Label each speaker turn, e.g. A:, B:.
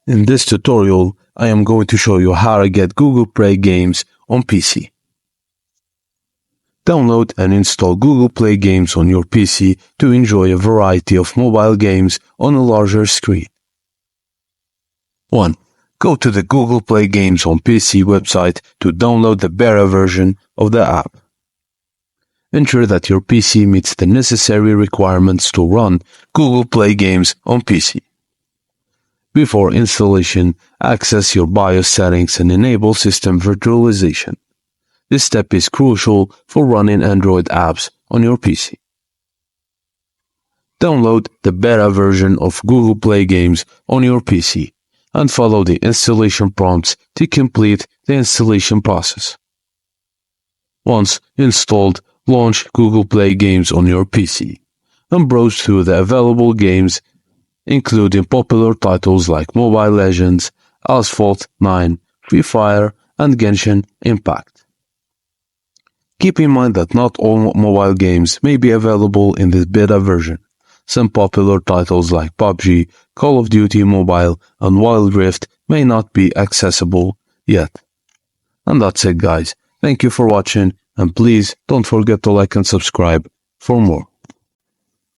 A: In this tutorial, I am going to show you how to get Google Play games on PC. Download and install Google Play games on your PC to enjoy a variety of mobile games on a larger screen. 1. Go to the Google Play Games on PC website to download the beta version of the app. Ensure that your PC meets the necessary requirements to run Google Play games on PC. Before installation, access your BIOS settings and enable system virtualization. This step is crucial for running Android apps on your PC. Download the beta version of Google Play games on your PC and follow the installation prompts to complete the installation process. Once installed, launch Google Play games on your PC and browse through the available games, including popular titles like Mobile Legends, Asphalt 9, Free Fire, and Genshin Impact. Keep in mind that not all mobile games may be available in this beta version. Some popular titles like PUBG, Call of Duty Mobile, and Wild Rift may not be accessible yet. And that's it, guys. Thank you for watching, and please don't forget to like and subscribe for more.